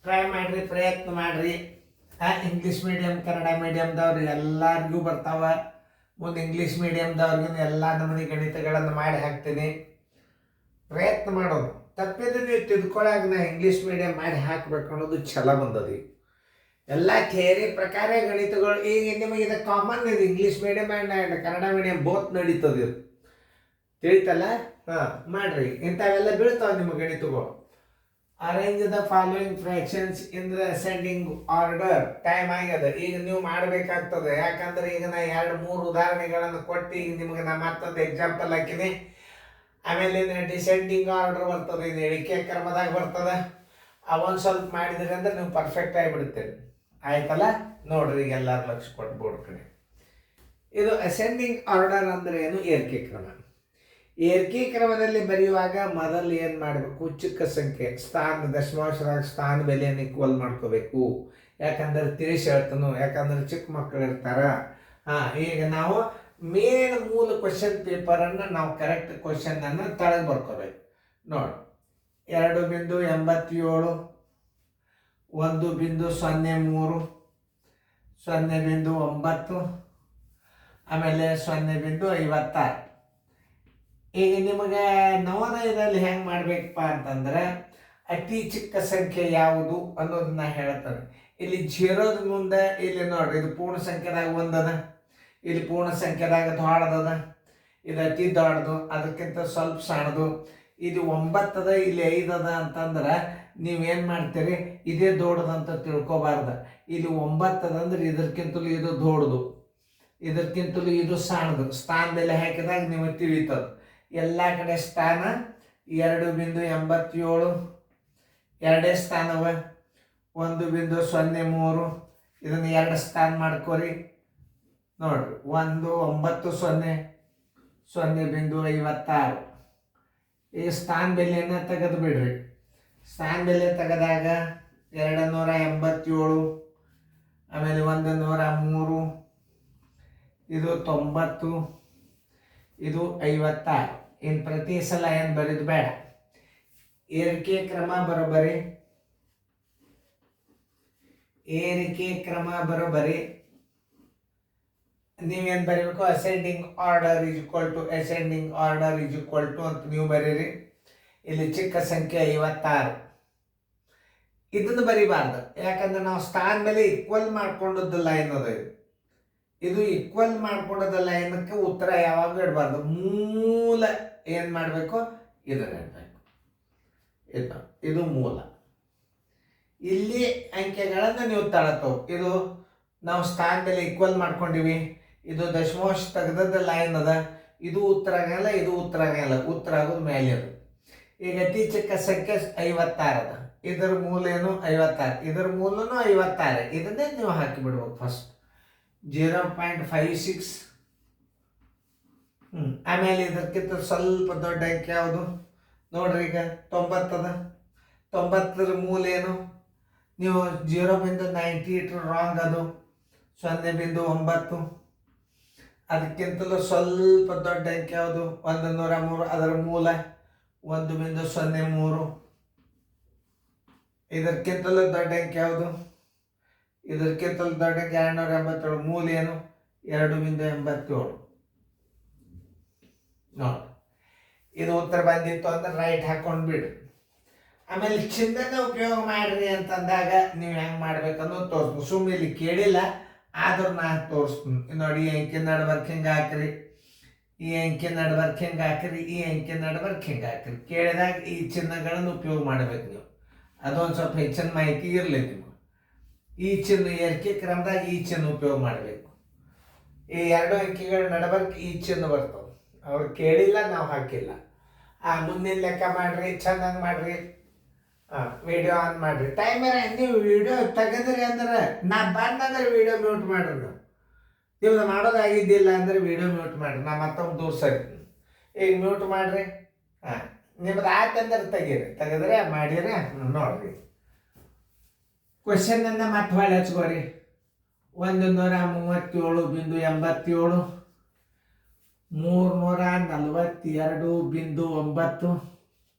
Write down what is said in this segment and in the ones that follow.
Try ಮಾಡಿರಿ, ಪ್ರಯತ್ನ ಮಾಡಿರಿ. ಇಂಗ್ಲೀಷ್ ಮೀಡಿಯಮ್ ಕನ್ನಡ ಮೀಡಿಯಮ್ದವ್ರು ಎಲ್ಲರಿಗೂ ಬರ್ತಾವ. ಮುಂದೆ ಇಂಗ್ಲೀಷ್ ಮೀಡಿಯಮ್ದವ್ರಿಗೂ ಎಲ್ಲ ನಮೂನಿ ಗಣಿತಗಳನ್ನು ಮಾಡಿ ಹಾಕ್ತೀನಿ. ಪ್ರಯತ್ನ ಮಾಡೋದು ತಪ್ಪಿದ್ರೆ ನೀವು ತಿದ್ಕೊಳ್ಳಾಗ ನಾ ಇಂಗ್ಲೀಷ್ ಮೀಡಿಯಮ್ ಮಾಡಿ ಹಾಕಬೇಕು ಅನ್ನೋದು ಛಲ ಬಂದದ. ಈಗ ಎಲ್ಲ ಥಿಯರಿ ಪ್ರಕಾರ ಗಣಿತಗಳು ಈಗ ನಿಮಗೆ ಇದು ಕಾಮನ್ ಇದು. English medium and Kannada medium both ನಡೀತದೆ ಇದು, ತಿಳಿತಲ್ಲ? ಮಾಡ್ರಿ, ಇಂಥವೆಲ್ಲ ಬೀಳ್ತಾವೆ ನಿಮ್ಮ ಗಣಿತಗಳು. Arrange the following fractions in the ascending order. Time ಆಗ್ಯದ, ಈಗ ನೀವು ಮಾಡಬೇಕಾಗ್ತದೆ. ಯಾಕಂದ್ರೆ ಈಗ ನಾ 2-3 ಉದಾಹರಣೆಗಳನ್ನು ಕೊಟ್ಟು ಈಗ ನಿಮಗೆ ನಾ ಮತ್ತೊಂದು ಎಕ್ಸಾಂಪಲ್ ಹಾಕಿನಿ. ಆಮೇಲೆ ಡಿಸೆಂಡಿಂಗ್ ಆರ್ಡರ್ ಬರ್ತದೆ, ಇದು ಇಳಿಕೆ ಕ್ರಮದಾಗ ಬರ್ತದೆ. ಅವೊಂದು ಸ್ವಲ್ಪ ಮಾಡಿದ್ರಿ ಅಂದ್ರೆ ನೀವು ಪರ್ಫೆಕ್ಟ್ ಆಗಿಬಿಡ್ತೀರಿ. ಆಯ್ತಲ್ಲ? ನೋಡ್ರಿ, ಈಗ ಎಲ್ಲರೂ ಲಕ್ಷ ಕೊಟ್ಟು ಬೋರ್ಡ್ ಕಡೆ. ಇದು ಅಸೆಂಡಿಂಗ್ ಆರ್ಡರ್ ಅಂದ್ರೆ ಏನು? ಏರಿಕೆ ಕ್ರಮ. ಏರಿಕೆ ಕ್ರಮದಲ್ಲಿ ಬರೆಯುವಾಗ ಮೊದಲು ಏನು ಮಾಡಬೇಕು? ಚಿಕ್ಕ ಸಂಖ್ಯೆ ಸ್ಥಾನ ದಶಮಾಂಶದಾಗ ಸ್ಥಾನ ಬೆಲೆಯನ್ನು ಈಕ್ವಲ್ ಮಾಡ್ಕೋಬೇಕು. ಯಾಕಂದ್ರೆ ತಿಳಿಸಿ ಹೇಳ್ತಾನು, ಯಾಕಂದ್ರೆ ಚಿಕ್ಕ ಮಕ್ಕಳು ಇರ್ತಾರ. ಈಗ ನಾವು ಮೇನ್ ಮೂಲ ಕ್ವಶನ್ ಪೇಪರನ್ನು ನಾವು ಕರೆಕ್ಟ್ ಕ್ವಶನನ್ನು ತಳಗೆ ಬರ್ಕೋಬೇಕು. ನೋಡಿ, 2.87, 1.03, 0.9, ಆಮೇಲೆ 0.56. ಈಗ ನಿಮಗೆ ನವೋದಯದಲ್ಲಿ ಹೆಂಗೆ ಮಾಡಬೇಕಪ್ಪ ಅಂತಂದ್ರೆ ಅತಿ ಚಿಕ್ಕ ಸಂಖ್ಯೆ ಯಾವುದು ಅನ್ನೋದನ್ನ ಹೇಳ್ತಾರೆ. ಇಲ್ಲಿ 0ದ ಮುಂದೆ ಇಲ್ಲಿ ನೋಡ್ರಿ, ಇದು ಪೂರ್ಣ ಸಂಖ್ಯೆದಾಗ 1 ಅದ, ಇಲ್ಲಿ ಪೂರ್ಣ ಸಂಖ್ಯೆದಾಗ ದೊಡ್ಡದದ, ಇದು ಅತಿ ದೊಡ್ಡದು, ಅದಕ್ಕಿಂತ ಸ್ವಲ್ಪ ಸಣ್ಣದು. ಇದು 9 ಅದ, ಇಲ್ಲಿ 5 ಅದ ಅಂತಂದ್ರೆ ನೀವೇನು ಮಾಡ್ತೀರಿ? ಇದೇ ದೊಡ್ಡದಂತ ತಿಳ್ಕೊಬಾರ್ದು. ಇಲ್ಲಿ 9 ಅದಂದ್ರೆ ಇದಕ್ಕಿಂತಲೂ ಇದು ದೊಡ್ಡದು, ಇದಕ್ಕಿಂತಲೂ ಇದು ಸಣ್ಣದು. ಸ್ಥಾನ ಬೆಲೆ ಹಾಕಿದಾಗ ನೀವು ತಿಳಿತದ. ಎಲ್ಲ ಕಡೆ ಸ್ಥಾನ 2.87, ಎರಡೇ ಸ್ಥಾನವ. 1.03, ಇದನ್ನು 2 ಸ್ಥಾನ ಮಾಡ್ಕೋರಿ. ನೋಡ್ರಿ, 1.90, 0.56. ಈ ಸ್ಥಾನ ಬೆಲೆಯನ್ನು ತೆಗೆದು ಬಿಡ್ರಿ. ಸ್ಥಾನ ಬೆಲೆ ತೆಗೆದಾಗ 287, ಆಮೇಲೆ 103, ಇದು 90, ಇದು 56. ಇನ್ನು ಪ್ರತಿ ಸಲ ಏನು ಬರೀದು ಬೇಡ. ಏರಿಕೆ ಕ್ರಮ ಬರೋಬ್ಬರಿ, ಏರಿಕೆ ಕ್ರಮ ಬರೋಬ್ಬರಿ. ನೀವೇನು ಬರೀಬೇಕು? Ascending order is equal to ascending order is equal to ಅಂತ ನೀವು ಬರೀರಿ. ಇಲ್ಲಿ ಚಿಕ್ಕ ಸಂಖ್ಯೆ 56 ಇದನ್ನು ಬರೀಬಾರ್ದು. ಯಾಕಂದ್ರೆ ನಾವು ಸ್ಥಾನ ಮೇಲೆ ಈಕ್ವಲ್ ಮಾಡ್ಕೊಂಡದ್ದು ಲೈನ್ ಅದ. ಇದು ಈಕ್ವಲ್ ಮಾಡ್ಕೊಂಡದ ಲೈನಕ್ಕೆ ಉತ್ತರ ಯಾವಾಗ ಇಡಬಾರ್ದು. ಮೂಲ ಏನು ಮಾಡಬೇಕು? ಇದನ್ನು ಇಡಬೇಕು. ಇದು ಮೂಲ. ಇಲ್ಲಿ ಅಂಕೆಗಳನ್ನು ನೀವು ತಳತವು. ಇದು ನಾವು ಸ್ಥಾನ ಮೇಲೆ ಈಕ್ವಲ್ ಮಾಡ್ಕೊಂಡಿವಿ. ಇದು ದಶಮಾಂಶ ತೆಗೆದದ್ದು ಲೈನ್ ಅದ. ಇದು ಉತ್ತರ ಆಗಲ್ಲ, ಇದು ಉತ್ತರ ಆಗಲ್ಲ. ಉತ್ತರ ಆಗೋದು ಮೇಲೆ ಅದು. ಈಗ ಅತಿ ಚಿಕ್ಕ ಸಂಖ್ಯೆ 56 ಅದ. ಇದರ ಮೂಲ ಏನು? 56. ಇದರ ಮೂಲನೂ 56. ಇದನ್ನೇ ನೀವು ಹಾಕಿಬಿಡ್ಬೇಕು ಫಸ್ಟ್. 0.56. ಆಮೇಲೆ ಇದಕ್ಕಿಂತ ಸ್ವಲ್ಪ ದೊಡ್ಡ ಅಂಕೆ ಯಾವುದು? ನೋಡ್ರಿ, ಈಗ 90 ಅದ. 90ರ ಮೂಲ ಏನು? ನೀವು 0.90 ಇಟ್ಟರು ರಾಂಗ್. ಅದು 0.9. ಅದಕ್ಕಿಂತಲೂ ಸ್ವಲ್ಪ ದೊಡ್ಡ ಅಂಕೆ ಯಾವುದು? 103. ಅದರ ಮೂಲ 1.03. ಇದಕ್ಕಿಂತಲೂ ದೊಡ್ಡ ಅಂಕೆ ಯಾವುದು? ಇದಕ್ಕಿಂತಲೂ ದೊಡ್ಡ ಅಂಕೆ 287. ಮೂಲ ಏನು? 2.87. ನೋಡಿ, ಇದು ಉತ್ತರ ಬಂದಿತ್ತು ಅಂದ್ರೆ ರೈಟ್ ಹಾಕೊಂಡು ಬಿಡ್ರಿ. ಆಮೇಲೆ ಚಿಹ್ನೆನ ಉಪಯೋಗ ಮಾಡ್ರಿ ಅಂತಂದಾಗ ನೀವು ಹೆಂಗೆ ಮಾಡ್ಬೇಕನ್ನೋದು ತೋರಿಸ್ತೀನಿ. ಸುಮ್ಮನೆ ಇಲ್ಲಿ ಕೇಳಿಲ್ಲ, ಆದ್ರೂ ನಾನು ತೋರಿಸ್ತೀನಿ. ನೋಡಿ, ಈ ಅಂಕೆ ನಡ್ಬರ್ಕ್ ಹಿಂಗೆ ಹಾಕ್ರಿ, ಈ ಅಂಕೆ ನಡ್ಬರ್ಕ್ ಹಿಂಗೆ ಹಾಕ್ರಿ, ಈ ಅಂಕೆ ನಡ್ಬರ್ಕ್ ಹಿಂಗೆ ಹಾಕ್ರಿ. ಕೇಳಿದಾಗ ಈ ಚಿಹ್ನೆಗಳನ್ನು ಉಪಯೋಗ ಮಾಡ್ಬೇಕು ನೀವು. ಅದೊಂದು ಸ್ವಲ್ಪ ಹೆಚ್ಚಿನ ಮಾಹಿತಿ ಇರಲಿ ನಿಮಗೆ. ಈ ಚಿಹ್ನೆ ಏರಿಕೆ ಕ್ರಮದಾಗ ಈ ಚಿಹ್ನೆ ಉಪಯೋಗ ಮಾಡಬೇಕು. ಈ 2 ಅಂಕೆಗಳ ನಡ್ಬರ್ಕ್ ಈ ಚಿಹ್ನೆ ಬರ್ತವೆ. ಅವ್ರು ಕೇಳಿಲ್ಲ, ನಾವು ಹಾಕಿಲ್ಲ. ಮುಂದಿನ ಲೆಕ್ಕ ಮಾಡ್ರಿ, ಚೆನ್ನಾಗಿ ಮಾಡ್ರಿ. ವಿಡಿಯೋ ಆನ್ ಮಾಡ್ರಿ. ಟೈಮರ ನೀವು ವಿಡಿಯೋ ತೆಗೆದ್ರಿ ಅಂದ್ರೆ ನಾ ಬಂದಂದ್ರೆ ವಿಡಿಯೋ ಮ್ಯೂಟ್ ಮಾಡ್ರಿ. ನಿಮ್ದು ಮಾಡೋದಾಗಿದ್ದಿಲ್ಲ ಅಂದ್ರೆ ವಿಡಿಯೋ ಮ್ಯೂಟ್ ಮಾಡ್ರಿ. ನಾ ಮತ್ತೊಂದು ತೋರ್ಸರಿ. ಈಗ ಮ್ಯೂಟ್ ಮಾಡ್ರಿ. ನಿಮ್ದು ಆಯ್ತಂದ್ರೆ ತೆಗೀರಿ. ತೆಗೆದ್ರೆ ಮಾಡಿರಿ. ನೋಡ್ರಿ, ಕ್ವಶನನ್ನು ಮತ್ತೆ ಹೊಳೆ ಹಚ್ಕೋರಿ. 137.87, 342.9,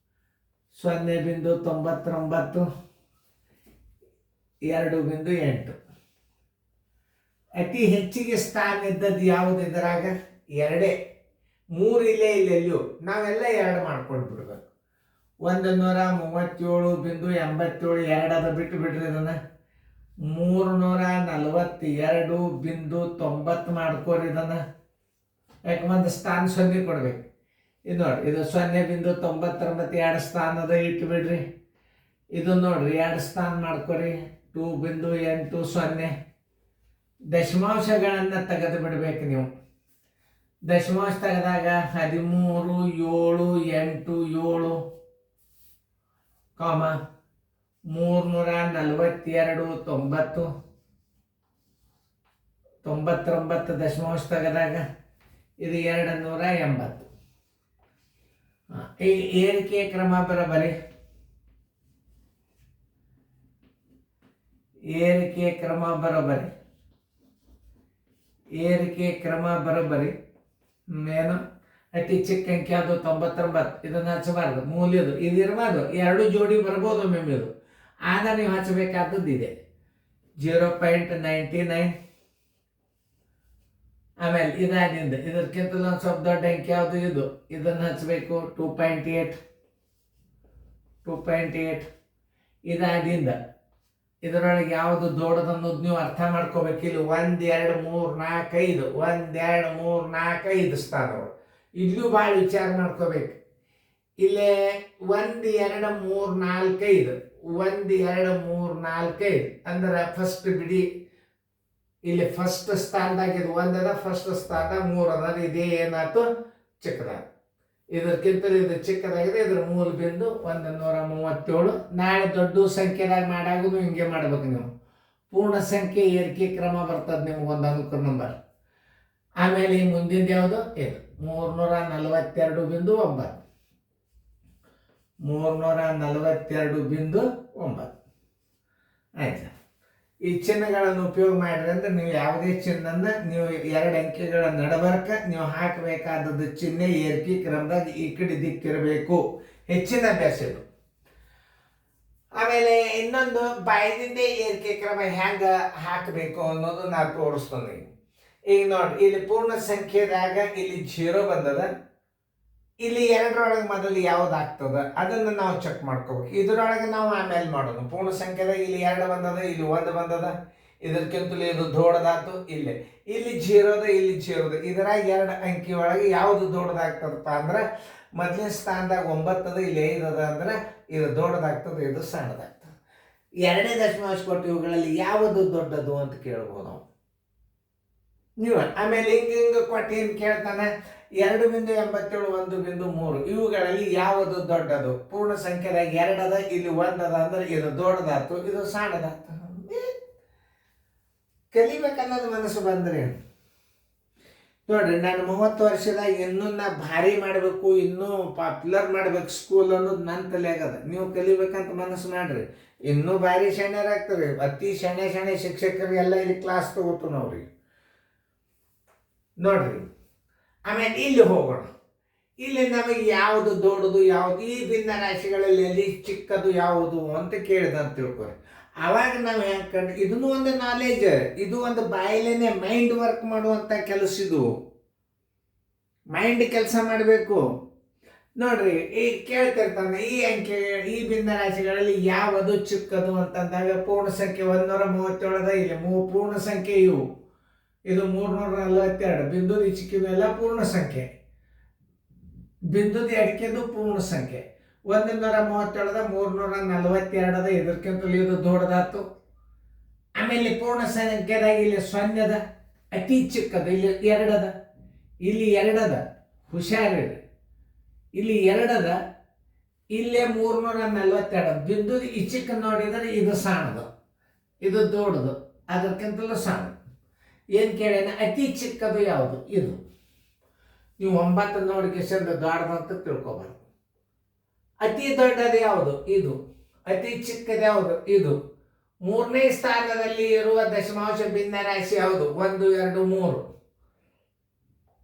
0.99, 2.8. ಅತಿ ಹೆಚ್ಚಿಗೆ ಸ್ಥಾನ ಇದ್ದದ್ದು ಯಾವುದು ಇದರಾಗ? 2. 3 ಇಲ್ಲೆಲ್ಲೂ ನಾವೆಲ್ಲ 2 ಮಾಡ್ಕೊಂಡು ಬಿಡ್ಬೇಕು. 137.87 2 ಬಿಟ್ಟು ಬಿಡ್ರಿ ಇದನ್ನ. 342.90 ಮಾಡ್ಕೋರಿ ಇದನ್ನ. ಯಾಕೆ ಒಂದು ಸ್ಥಾನ 0 ಕೊಡ್ಬೇಕು. ಇದು ನೋಡ್ರಿ, ಇದು 0.99 2 ಸ್ಥಾನದ ಇಟ್ಟು ಬಿಡ್ರಿ. ಇದು ನೋಡ್ರಿ 2 ಸ್ಥಾನ ಮಾಡ್ಕೋರಿ. 2.80. ದಶಮಾಂಶಗಳನ್ನು ತೆಗೆದು ಬಿಡ್ಬೇಕು ನೀವು. ದಶಮಾಂಶ ತೆಗೆದಾಗ 13, 7, 8, 7, 342, 90, 99 ದಶಮಾಂಶ ತೆಗೆದಾಗ ಇದು 280. ಈ ಏರಿಕೆ ಕ್ರಮ ಬರಬರಿ. ಏರಿಕೆ ಕ್ರಮ ಬರೋಬರಿ. ಏನು ಅತಿ ಚಿಕ್ಕ ಅಂಕೆ ಅದು 99. ಇದನ್ನು ಹಚ್ಚಬಾರ್ದು. ಮೂಲ್ಯದು ಇದು ಇರಬಾರ್ದು. 2 ಜೋಡಿ ಬರ್ಬೋದು ಮ್ಯಾಮ್. ಇದು ಆಗ ನೀವು ಹಚ್ಚಬೇಕಾದದ್ದು ಇದೆ 0.99. ಆಮೇಲೆ ಇದಾದಿಂದ ಇದಕ್ಕಿಂತಲೂ ಒಂದು ಸ್ವಲ್ಪ ದೊಡ್ಡ ಅಂಕೆ ಯಾವುದು? ಇದು. ಇದನ್ನು ಹಚ್ಚಬೇಕು 2.8. ಇದಾದಿಂದ ಇದರೊಳಗೆ ಯಾವುದು ದೊಡ್ಡದನ್ನೋದು ನೀವು ಅರ್ಥ ಮಾಡ್ಕೋಬೇಕು. ಇಲ್ಲಿ 1 2 3 4 5 1 2 3 4 5 ಸ್ಥಾನಗಳು. ಇಲ್ಲೂ ಭಾಳ ವಿಚಾರ ಮಾಡ್ಕೋಬೇಕು. ಇಲ್ಲೇ 1 2 3 4 5 1 2 3 4 5 ಅಂದ್ರೆ ಫಸ್ಟ್ ಬಿಡಿ. ಇಲ್ಲಿ ಫಸ್ಟ್ ಸ್ಥಾನದಾಗ ಇದು 1 ಅದ, ಫಸ್ಟ್ ಸ್ಥಾನ 3 ಅದ. ಇದೇ ಏನಾಯ್ತು? ಚಿಕ್ಕದಾಗ. ಇದಕ್ಕಿಂತಲೂ ಇದು ಚಿಕ್ಕದಾಗಿದೆ. ಇದರ ಮೂಲ ಬಿಂದು 137. ನಾಳೆ ದೊಡ್ಡ ಸಂಖ್ಯೆದಾಗ ಮಾಡಾಗೂ ಹಿಂಗೆ ಮಾಡ್ಬೇಕು ನೀವು. ಪೂರ್ಣ ಸಂಖ್ಯೆ ಏರಿಕೆ ಕ್ರಮ ಬರ್ತದೆ ನಿಮ್ಗೆ ಒಂದು ಅಂಕ ನಂಬರ್. ಆಮೇಲೆ ಈ ಮುಂದಿನ ಯಾವುದು? ಇದು 342.9. 342.9 ಆಯ್ತು. ಈ ಚಿಹ್ನೆಗಳನ್ನು ಉಪಯೋಗ ಮಾಡಿರಿ ಅಂದ್ರೆ ನೀವು ಯಾವುದೇ ಚಿಹ್ನನ್ನ ನೀವು 2 ಅಂಕೆಗಳ ನಡಬರ್ಕ ನೀವು ಹಾಕಬೇಕಾದದ್ದು ಚಿಹ್ನೆ ಏರಿಕೆ ಕ್ರಮದಾಗ ಈ ಕಡೆ ದಿಕ್ಕಿರಬೇಕು. ಹೆಚ್ಚಿನ ಅಭ್ಯಾಸ ಇದು. ಆಮೇಲೆ ಇನ್ನೊಂದು ಬಾಯದಿಂದ ಏರಿಕೆ ಕ್ರಮ ಹೆಂಗ ಹಾಕಬೇಕು ಅನ್ನೋದು ನಾನು ತೋರಿಸ್ತೇನೆ. ಈಗ ನೋಡಿ, ಇಲ್ಲಿ ಪೂರ್ಣ ಸಂಖ್ಯೆದಾಗ ಇಲ್ಲಿ 0 ಬಂದದ. ಇಲ್ಲಿ 2ರೊಳಗೆ ಮೊದಲು ಯಾವ್ದು ಆಗ್ತದ ಅದನ್ನು ನಾವು ಚೆಕ್ ಮಾಡ್ಕೋಬೇಕು. ಇದರೊಳಗೆ ನಾವು ಆಮೇಲೆ ಮಾಡೋದು. ಪೂರ್ಣ ಸಂಖ್ಯೆದಾಗ ಇಲ್ಲಿ 2 ಬಂದದ, ಇಲ್ಲಿ 1 ಬಂದದ. ಇದಕ್ಕಿಂತಲೂ ಇದು ದೊಡ್ಡದಾತು. ಇಲ್ಲಿ 0 ಅದ, ಇಲ್ಲಿ 0 ಅದ. ಇದರಾಗ 2 ಅಂಕಿ ಒಳಗೆ ಯಾವುದು ದೊಡ್ಡದಾಗ್ತದಪ್ಪ ಅಂದ್ರೆ ಮೊದಲಿನ ಸ್ಥಾನದಾಗ 9 ಅದ, ಇಲ್ಲಿ 5 ಅದ. ಅಂದ್ರೆ ಇದು ದೊಡ್ಡದಾಗ್ತದೆ, ಇದು ಸಣ್ಣದಾಗ್ತದೆ. 2ನೇ ದಶಮಾಂಶ ಕೊಟ್ಟು ಇವುಗಳಲ್ಲಿ ಯಾವುದು ದೊಡ್ಡದು ಅಂತ ಕೇಳ್ಬೋದು ನಾವು ನೀವು. ಆಮೇಲೆ ಹಿಂಗೆ ಕೊಟ್ಟು ಏನು ಕೇಳ್ತಾನೆ? 2.87 1.3 ಇವುಗಳಲ್ಲಿ ಯಾವುದು ದೊಡ್ಡದು? ಪೂರ್ಣ ಸಂಖ್ಯೆದಾಗ 2 ಅದ, ಇಲ್ಲಿ 1 ಅದ. ಅಂದ್ರೆ ಇದು ದೊಡ್ಡದಾತು, ಇದು ಸಣ್ಣದಾತು. ಕಲಿಬೇಕನ್ನೋದು ಮನಸ್ಸು ಬಂದ್ರೆ ನೋಡ್ರಿ, ನಾನು 30 ವರ್ಷದಾಗ ಇನ್ನೂ ನಾ ಭಾರಿ ಮಾಡಬೇಕು, ಇನ್ನೂ ಪಾಪ್ಯುಲರ್ ಮಾಡ್ಬೇಕು ಸ್ಕೂಲ್ ಅನ್ನೋದು ನನ್ನ ತಲೆಯಾಗದ. ನೀವು ಕಲಿಬೇಕಂತ ಮನಸ್ಸು ಮಾಡ್ರಿ, ಇನ್ನೂ ಭಾರಿ ಶಾಣ್ಯರಾಗ್ತವೆ. ಅತಿ ಶಾಣೆ ಶಿಕ್ಷಕರು ಎಲ್ಲ ಇಲ್ಲಿ ಕ್ಲಾಸ್ ತಗೋತು ನಾವ್ರಿ. ನೋಡ್ರಿ, ಆಮೇಲೆ ಇಲ್ಲಿ ಹೋಗೋಣ. ಇಲ್ಲಿ ನಮಗೆ ಯಾವುದು ದೊಡ್ಡದು, ಯಾವುದು ಈ ಭಿನ್ನ ರಾಶಿಗಳಲ್ಲಿ ಎಲ್ಲಿ ಚಿಕ್ಕದು ಯಾವುದು ಅಂತ ಕೇಳಿದಂತ ತಿಳ್ಕೊರಿ. ಅವಾಗ ನಾವು ಹೆಂಗೆ ಕಂಡು ಇದನ್ನು ಒಂದು ನಾಲೆಜ್, ಇದು ಒಂದು ಬಾಯಲೇನೆ ಮೈಂಡ್ ವರ್ಕ್ ಮಾಡುವಂಥ ಕೆಲಸ. ಇದು ಮೈಂಡ್ ಕೆಲಸ ಮಾಡಬೇಕು. ನೋಡ್ರಿ, ಈಗ ಕೇಳ್ತಿರ್ತಾನೆ ಈ ಅಂಕೆ ಈ ಭಿನ್ನ ರಾಶಿಗಳಲ್ಲಿ ಯಾವುದು ಚಿಕ್ಕದು ಅಂತಂದಾಗ ಪೂರ್ಣ ಸಂಖ್ಯೆ 137 ಇಲ್ಲಿ ಪೂರ್ಣ ಸಂಖ್ಯೆ ಇವು. ಇದು 342 ಬಿಂದುದು ಚಿಕ್ಕಿದೆಲ್ಲ ಪೂರ್ಣ ಸಂಖ್ಯೆ. ಬಿಂದುದು ಎಡಕೆದು ಪೂರ್ಣ ಸಂಖ್ಯೆ. 137 342 ಇದಕ್ಕಿಂತಲೂ ಇದು ದೊಡ್ಡದಾತು. ಆಮೇಲೆ ಪೂರ್ಣ ಸಂಖ್ಯೆದಾಗ ಇಲ್ಲಿ 0 ಅದ, ಅತಿ ಚಿಕ್ಕದು. ಇಲ್ಲಿ 2 ಅದ, ಇಲ್ಲಿ 2 ಅದ. ಹುಷಾರಿರಿ, ಇಲ್ಲಿ 2 ಅದ, ಇಲ್ಲೇ 342 ಬಿಂದುದು ಈ ಚಿಕ್ಕ ನೋಡಿದರೆ ಇದು ಸಣ್ಣದು, ಇದು ದೊಡ್ಡದು, ಅದಕ್ಕಿಂತಲೂ ಸಣ್ಣ. ಏನು ಕೇಳೇನ? ಅತಿ ಚಿಕ್ಕದು ಯಾವುದು? ಇದು. ನೀವು 9 ನೋಡಿಕೆಶಂದು ದೊಡ್ಡದಂತ ತಿಳ್ಕೊಬಾರ್ದು. ಅತಿ ದೊಡ್ಡದು ಯಾವುದು? ಇದು. ಅತಿ ಚಿಕ್ಕದು ಯಾವುದು? ಇದು. 3ನೇ ಸ್ಥಾನದಲ್ಲಿ ಇರುವ ದಶಮಾಂಶ ಭಿನ್ನ ರಾಶಿ ಯಾವುದು? 1 2 3.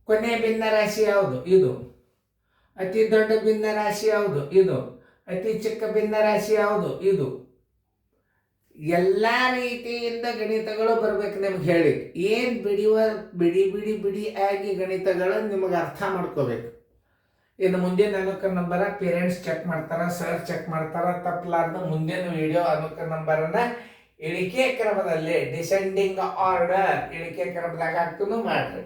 ಕೊನೆ ಭಿನ್ನ ರಾಶಿ ಯಾವುದು? ಇದು. ಅತಿ ದೊಡ್ಡ ಭಿನ್ನ ರಾಶಿ ಯಾವುದು? ಇದು. ಅತಿ ಚಿಕ್ಕ ಭಿನ್ನ ರಾಶಿ ಯಾವುದು? ಇದು. ಎಲ್ಲ ರೀತಿಯಿಂದ ಗಣಿತಗಳು ಬರ್ಬೇಕು ನಿಮ್ಗೆ ಹೇಳಿ. ಏನು ಬಿಡಿ ಆಗಿ ಗಣಿತಗಳು ನಿಮಗೆ ಅರ್ಥ ಮಾಡ್ಕೋಬೇಕು. ಇನ್ನು ಮುಂದಿನ ಅನುಕೂಲ ನಂಬರ ಪೇರೆಂಟ್ಸ್ ಚೆಕ್ ಮಾಡ್ತಾರ, ಸರ್ ಚೆಕ್ ಮಾಡ್ತಾರ. ತಪ್ಪಲಾರ್ದ ಮುಂದಿನ ವಿಡಿಯೋ ಅನುಕೂಲ ನಂಬರನ್ನ ಇಳಿಕೆ ಕ್ರಮದಲ್ಲಿ ಡಿಸೆಂಡಿಂಗ್ ಆರ್ಡರ್ ಇಳಿಕೆ ಕ್ರಮದಾಗ ಹಾಕ್ತೂ ಮಾಡ್ರಿ.